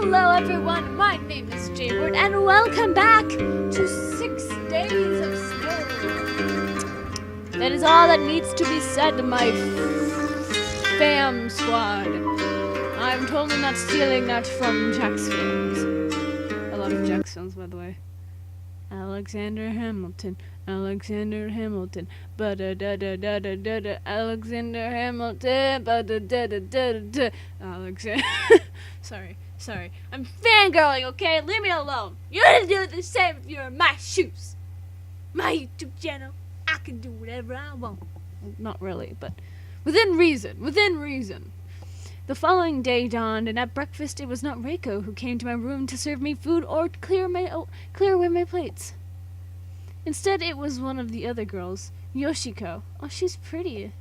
Hello everyone, my name is Jayward and welcome back to 6 Days of Snow. That is all that needs to be said, my fam squad. I'm totally not stealing that from Jack's films. I love Jack's films, by the way. Alexander Hamilton, Alexander Hamilton, ba-da-da-da-da-da-da, Alexander Hamilton, ba-da-da-da-da-da, Alexander. Sorry. I'm fangirling, okay? Leave me alone. You didn't do the same if you're in my shoes. My YouTube channel, I can do whatever I want. Well, not really, but within reason. The following day dawned, and at breakfast it was not Reiko who came to my room to serve me food or clear away my plates. Instead, it was one of the other girls, Yoshiko. Oh, she's pretty.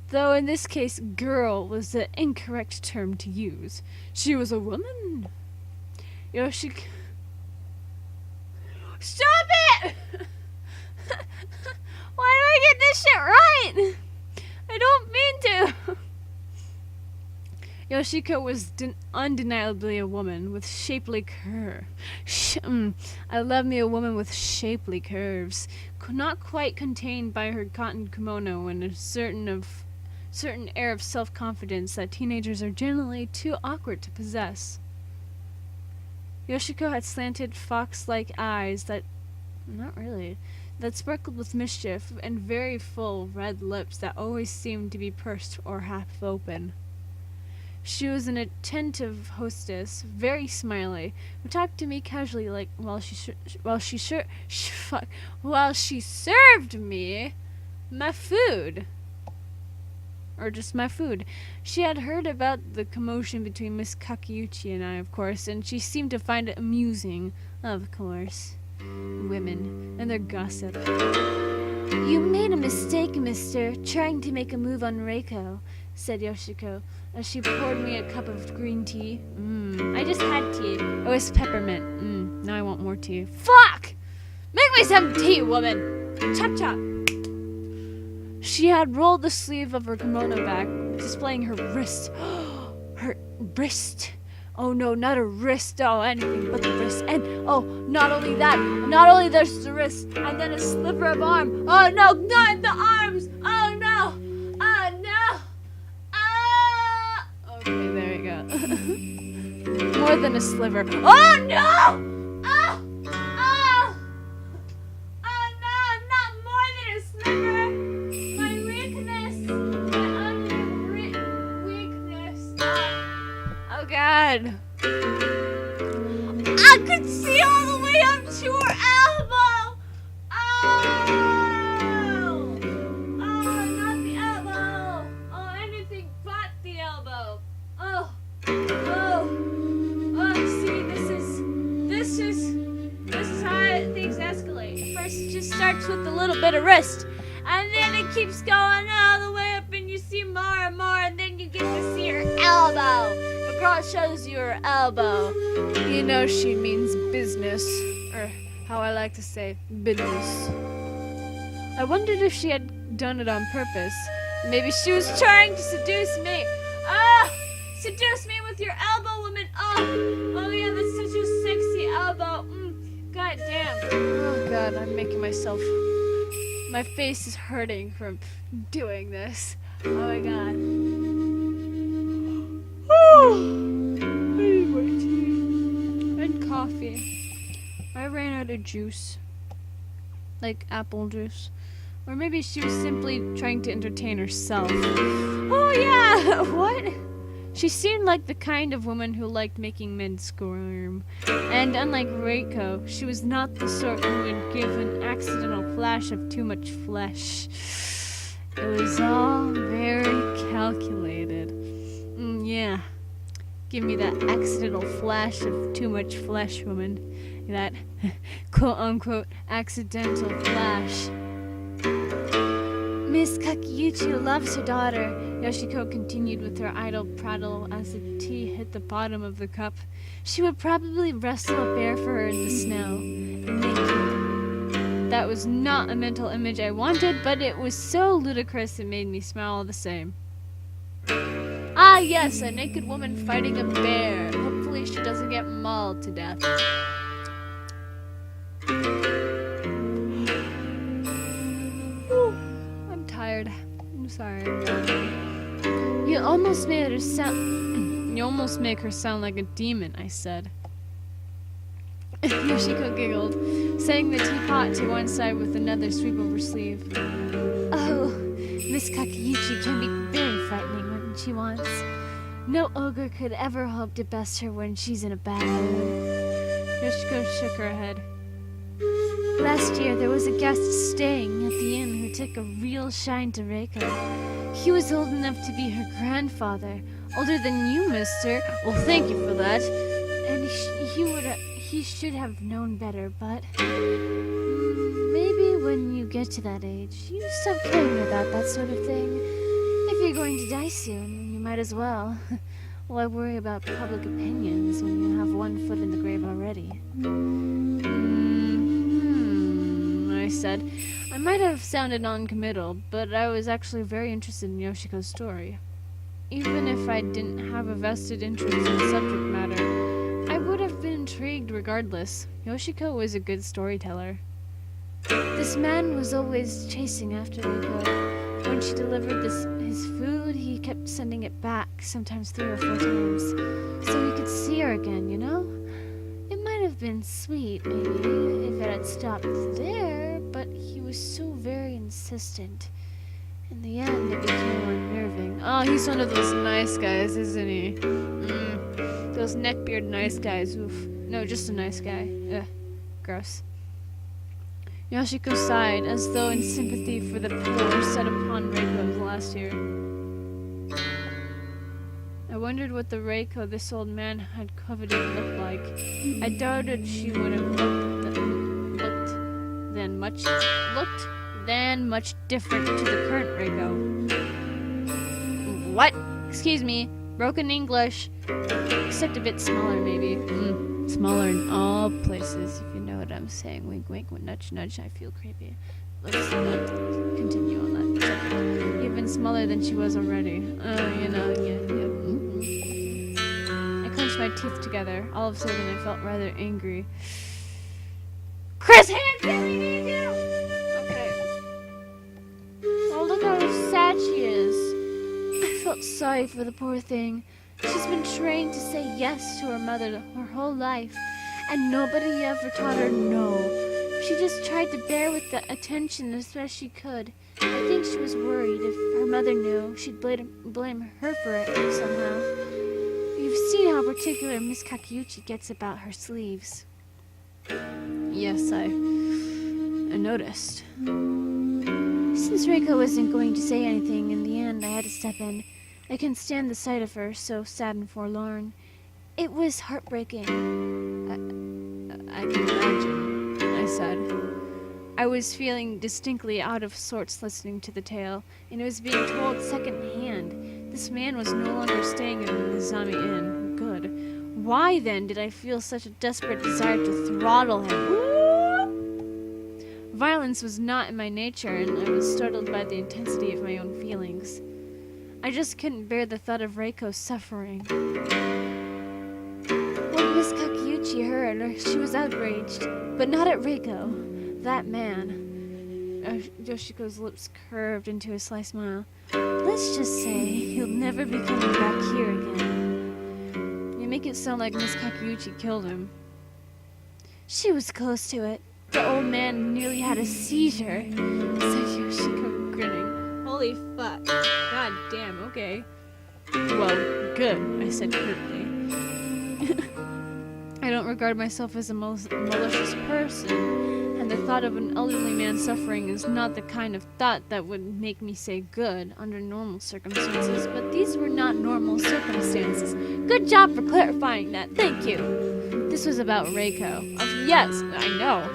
Though in this case, girl was the incorrect term to use. She was a woman. Yoshiko... Stop it! Why do I get this shit right? I don't mean to. Yoshiko was undeniably a woman with shapely I love me a woman with shapely curves, not quite contained by her cotton kimono and a certain air of self-confidence that teenagers are generally too awkward to possess. Yoshiko had slanted fox-like eyes that sparkled with mischief, and very full red lips that always seemed to be pursed or half open. She was an attentive hostess, very smiley, who talked to me casually, like while she served me my food. Or just my food. She had heard about the commotion between Miss Kakeuchi and I, of course, and she seemed to find it amusing, of course. Women and their gossip. You made a mistake, mister, trying to make a move on Reiko, said Yoshiko, as she poured me a cup of green tea. I just had tea. It was peppermint. Now I want more tea. Fuck! Make me some tea, woman! Chop chop! She had rolled the sleeve of her kimono back, displaying her wrist. Her wrist. Oh no, not a wrist, anything but the wrist. And not only that, not only there's the wrist, and then a sliver of arm. Oh no, not the arms! Oh no! Oh no! Okay, there you go. More than a sliver. Oh no! Oh no, not more than a sliver! My weakness! My weakness! Oh god. I could see all the way up to her elbow! Not the elbow! Oh, anything but the elbow! See, this is how things escalate. First, it just starts with a little bit of wrist, and then it keeps going all the way up, and you see more and more, and then you get to see her elbow. The girl shows you her elbow. You know she means business, or how I like to say, business. I wondered if she had done it on purpose. Maybe she was trying to seduce me. Seduce me with your elbow, woman. Oh yeah, that's such a sexy elbow. God damn. Oh god, I'm making myself... My face is hurting from doing this. Oh my god. I need more tea. And coffee. I ran out of juice. Like apple juice. Or maybe she was simply trying to entertain herself. Oh yeah! What? She seemed like the kind of woman who liked making men squirm. And unlike Reiko, she was not the sort who would give an accidental flash of too much flesh. It was all very calculated. Yeah. Give me that accidental flash of too much flesh, woman. That quote-unquote accidental flash. Miss Kakeuchi loves her daughter, Yoshiko continued with her idle prattle as the tea hit the bottom of the cup. She would probably wrestle a bear for her in the snow. Naked. That was not a mental image I wanted, but it was so ludicrous it made me smile all the same. yes, a naked woman fighting a bear. Hopefully she doesn't get mauled to death. Whew, I'm tired. I'm sorry. You almost made her sound... You almost make her sound like a demon, I said. Yoshiko giggled, setting the teapot to one side with another sweep of her sleeve. Oh, Miss Kakeyuchi can be very frightening when she wants. No ogre could ever hope to best her when she's in a bad mood. Yoshiko shook her head. Last year, there was a guest staying at the inn who took a real shine to Reiko. He was old enough to be her grandfather. Older than you, mister. Well, thank you for that. And he should have known better, but maybe when you get to that age, you stop caring about that sort of thing. If you're going to die soon, you might as well. Why worry about public opinions when you have one foot in the grave already? I said. I might have sounded non-committal, but I was actually very interested in Yoshiko's story. Even if I didn't have a vested interest in the subject matter, I would have been intrigued regardless. Yoshiko was a good storyteller. This man was always chasing after Reiko. When she delivered his food, he kept sending it back, sometimes 3 or 4 times, so he could see her again, you know? It might have been sweet, maybe, if it had stopped there, but he was so very insistent. In the end, it became unnerving. Oh, he's one of those nice guys, isn't he? Those neckbeard nice guys. Oof. No, just a nice guy. Ugh. Gross. Yoshiko sighed, as though in sympathy for the poor set upon Reiko last year. I wondered what the Reiko this old man had coveted looked like. I doubted she would have looked much different to the current Reiko. What? Excuse me. Broken English. Except a bit smaller, maybe. Smaller in all places, if you know what I'm saying. Wink, wink, nudge, nudge. I feel creepy. Let's not continue on that subject. Even smaller than she was already. Yeah. I clenched my teeth together. All of a sudden, I felt rather angry. Chris Hansen, we need you! Okay. Oh, look how sad she is. I felt sorry for the poor thing. She's been trained to say yes to her mother her whole life, and nobody ever taught her no. She just tried to bear with the attention as best she could. I think she was worried if her mother knew, she'd blame her for it somehow. You've seen how particular Miss Kakeyuchi gets about her sleeves. Yes, I noticed. Since Reiko wasn't going to say anything, in the end I had to step in. I couldn't stand the sight of her, so sad and forlorn. It was heartbreaking. I can imagine, I said. I was feeling distinctly out of sorts listening to the tale, and it was being told second-hand. This man was no longer staying in the Nizami Inn. Good. Why, then, did I feel such a desperate desire to throttle him? Violence was not in my nature, and I was startled by the intensity of my own feelings. I just couldn't bear the thought of Reiko suffering. When Miss Kakeyuchi heard, she was outraged, but not at Reiko. That man. Yoshiko's lips curved into a sly smile. Let's just say he'll never be coming back here again. You make it sound like Miss Kakeyuchi killed him. She was close to it. The old man nearly had a seizure, said Yoshiko, grinning. Holy fuck. God damn, okay. Well, good, I said curtly. I don't regard myself as a malicious person, and the thought of an elderly man suffering is not the kind of thought that would make me say good under normal circumstances, but these were not normal circumstances. Good job for clarifying that, thank you. This was about Reiko. Yes, I know.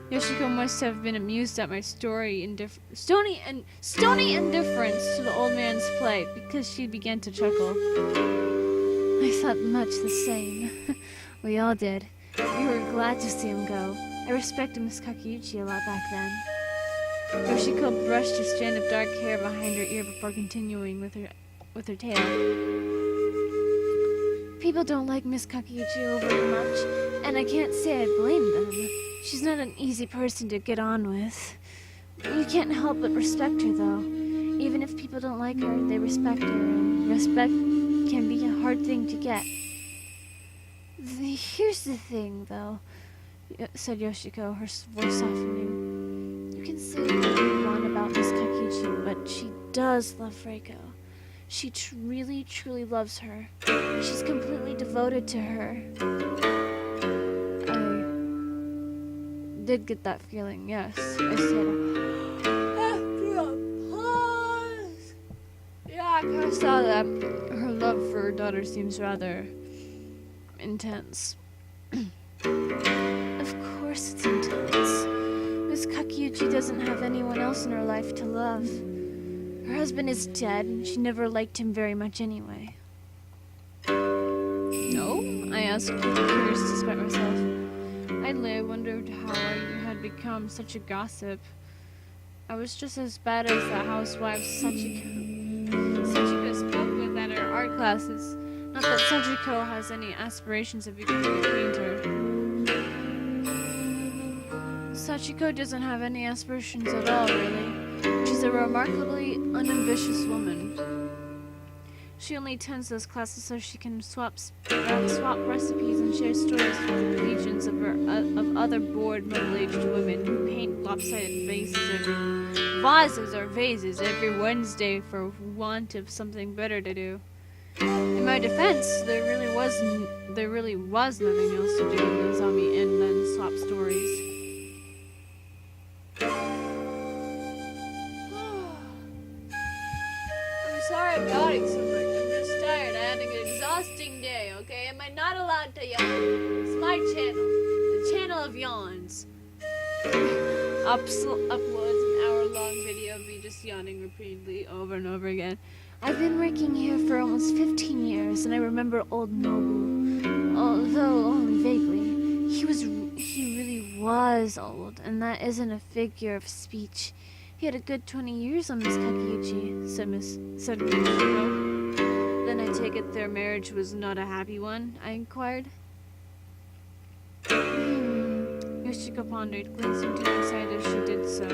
Yoshiko must have been amused at my stony indifference to the old man's plight, because she began to chuckle. I thought much the same. We all did. We were glad to see him go. I respected Miss Kakeyuchi a lot back then. Yoshiko brushed a strand of dark hair behind her ear before continuing with her with her tail. People don't like Miss Kakiuchi overly much, and I can't say I blame them. She's not an easy person to get on with. You can't help but respect her, though. Even if people don't like her, they respect her, and respect can be a hard thing to get. Here's the thing, though, said Yoshiko, her voice softening. You can say what you want about Miss Kakiuchi, but she does love Reiko. She really, truly loves her. She's completely devoted to her. I did get that feeling, yes, I said. After a pause. Yeah, I kind of saw that. Her love for her daughter seems rather intense. Of course it's intense. Miss Kakiuchi doesn't have anyone else in her life to love. Her husband is dead, and she never liked him very much anyway. No? I asked, curious despite myself. Idly, I wondered how you had become such a gossip. I was just as bad as the housewife Sachiko spoke with at her art classes. Not that Sachiko has any aspirations of becoming a painter. Sachiko doesn't have any aspirations at all, really. She's a remarkably unambitious woman. She only attends those classes so she can swap recipes and share stories with the legions of other bored middle-aged women who paint lopsided vases every Wednesday for want of something better to do. In my defense, there really was nothing else to do in Nozomi and then swap stories. I'm sorry I'm yawning so much. I'm just tired. I had an exhausting day, okay? Am I not allowed to yawn? It's my channel. The channel of yawns. Uploads an hour-long video of me just yawning repeatedly over and over again. I've been working here for almost 15 years, and I remember old Nobu, although only vaguely. He really was old, and that isn't a figure of speech. He had a good 20 years on Miss Kakiuchi, said Yoshiko. Then I take it their marriage was not a happy one, I inquired. Yoshiko pondered, glancing to the side as she did so.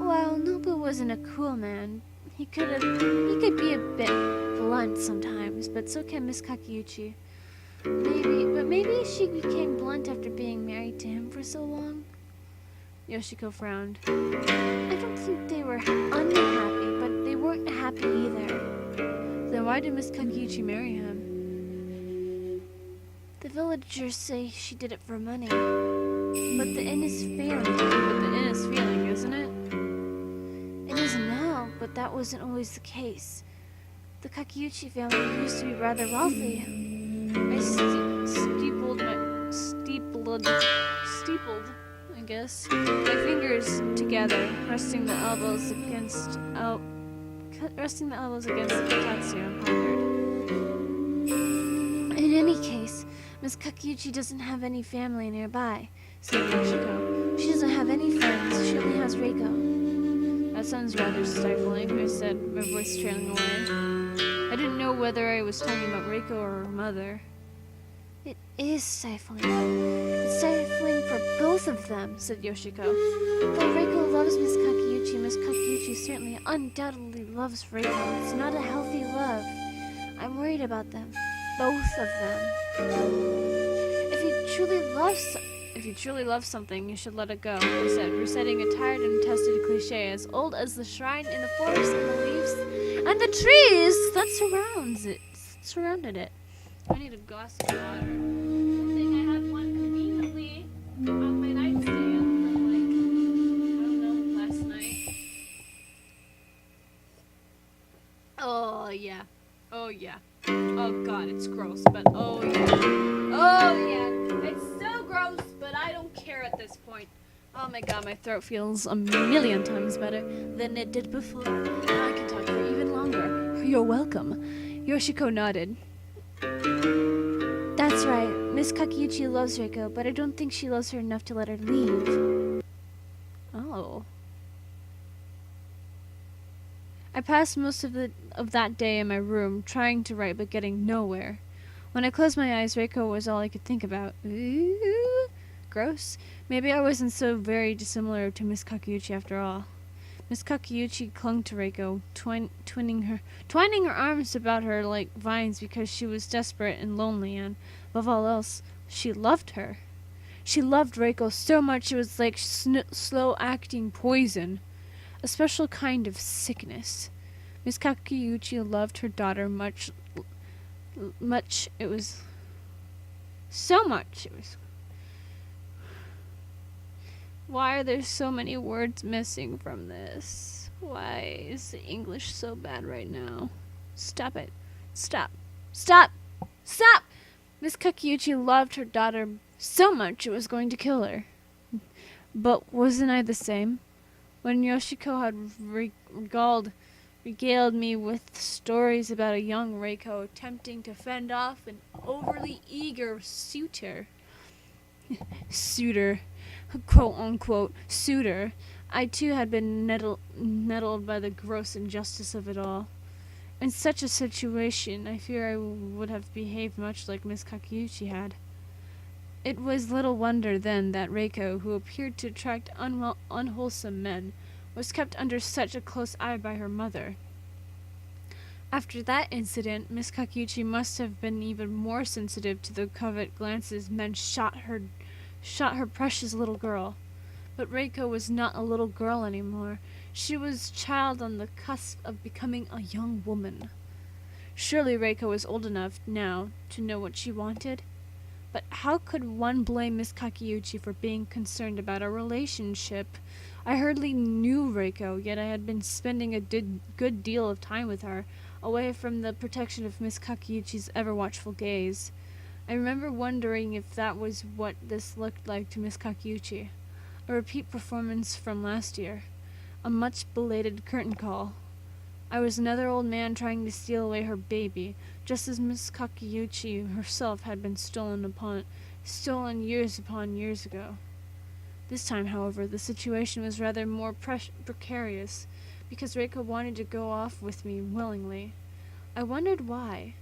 Well, Nobu wasn't a cool man. He could be a bit blunt sometimes, but so can Miss Kakiuchi. Maybe she became blunt after being married to him for so long. Yoshiko frowned. I don't think they were unhappy, but they weren't happy either. Then why did Miss Kakiuchi marry him? The villagers say she did it for money. But the inn is failing, isn't it? It is now, but that wasn't always the case. The Kakiuchi family used to be rather wealthy. I steepled, I guess, my fingers together, resting the elbows against the kotatsu and pondered. In any case, Miss Kakiuchi doesn't have any family nearby, said Yoshiko. She doesn't have any friends. She only has Reiko. That sounds rather stifling, I said, my voice trailing away. I didn't know whether I was talking about Reiko or her mother. It is stifling. It's stifling for both of them, said Yoshiko. Though Reiko loves Miss Kakiuchi certainly undoubtedly loves Reiko. It's not a healthy love. I'm worried about them. Both of them. If you truly love something, you should let it go, I said, reciting a tired and tested cliche as old as the shrine in the forest and the leaves and the trees that surrounded it. I need a glass of water. I think I had one conveniently on my nightstand from last night. Oh yeah. Oh god, it's gross, but oh yeah. It's so gross, but I don't care at this point. Oh my god, my throat feels a million times better than it did before. Now I can talk for even longer. You're welcome. Yoshiko nodded. That's right. Miss Kakiuchi loves Reiko, but I don't think she loves her enough to let her leave. Oh. I passed most of that day in my room, trying to write but getting nowhere. When I closed my eyes, Reiko was all I could think about. Ooh, gross. Maybe I wasn't so very dissimilar to Miss Kakeuchi after all. Miss Kakeuchi clung to Reiko, twining her arms about her like vines because she was desperate and lonely, and, above all else, she loved her. She loved Reiko so much it was like slow-acting poison, a special kind of sickness. Miss Kakeuchi loved her daughter much. It was so much. It was. Why are there so many words missing from this? Why is the English so bad right now? Stop it. Stop. Stop. Stop! Miss Kakeuchi loved her daughter so much it was going to kill her. But wasn't I the same? When Yoshiko had regaled me with stories about a young Reiko attempting to fend off an overly eager suitor, quote-unquote suitor, I too had been nettled by the gross injustice of it all. In such a situation, I fear I would have behaved much like Miss Kakeuchi had. It was little wonder, then, that Reiko, who appeared to attract unwholesome men, was kept under such a close eye by her mother. After that incident, Miss Kakeuchi must have been even more sensitive to the covert glances men shot her precious little girl. But Reiko was not a little girl anymore. She was a child on the cusp of becoming a young woman. Surely Reiko was old enough now to know what she wanted. But how could one blame Miss Kakeuchi for being concerned about a relationship? I hardly knew Reiko, yet I had been spending a good deal of time with her, away from the protection of Miss Kakeuchi's ever-watchful gaze. I remember wondering if that was what this looked like to Miss Kakeuchi. A repeat performance from last year. A much-belated curtain call. I was another old man trying to steal away her baby, just as Miss Kakeuchi herself had been stolen years upon years ago. This time, however, the situation was rather more precarious, because Reiko wanted to go off with me willingly. I wondered why.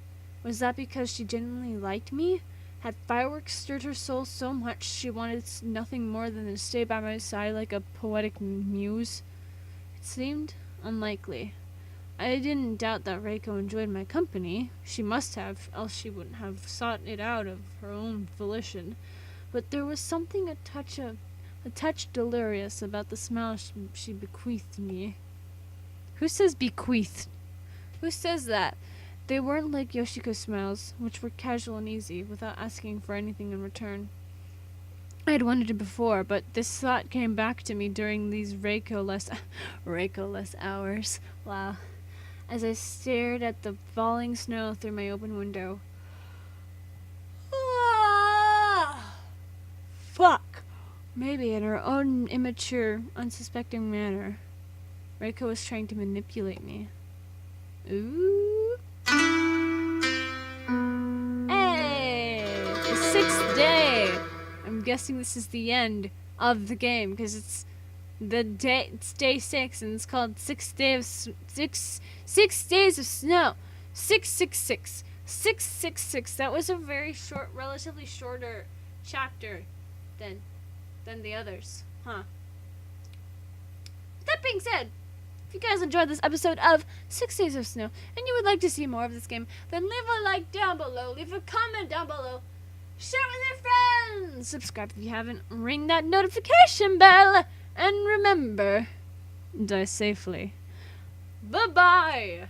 Was that because she genuinely liked me? Had fireworks stirred her soul so much she wanted nothing more than to stay by my side like a poetic muse? It seemed unlikely. I didn't doubt that Reiko enjoyed my company. She must have, else she wouldn't have sought it out of her own volition. But there was something a touch delirious about the smile she bequeathed me. Who says bequeathed? Who says that? They weren't like Yoshiko's smiles, which were casual and easy, without asking for anything in return. I had wondered before, but this thought came back to me during these Reiko-less hours. Wow. As I stared at the falling snow through my open window. Ah! Fuck! Maybe in her own immature, unsuspecting manner, Reiko was trying to manipulate me. Ooh. Hey! The 6th day! I'm guessing this is the end of the game, because it's day 6, and it's called 6 days of snow. 666. 666. That was a very short, relatively shorter chapter than the others. Huh. That being said, if you guys enjoyed this episode of 6 Days of Snow and you would like to see more of this game, then leave a like down below, leave a comment down below, share it with your friends, subscribe if you haven't, ring that notification bell, and remember, die safely. Bye-bye!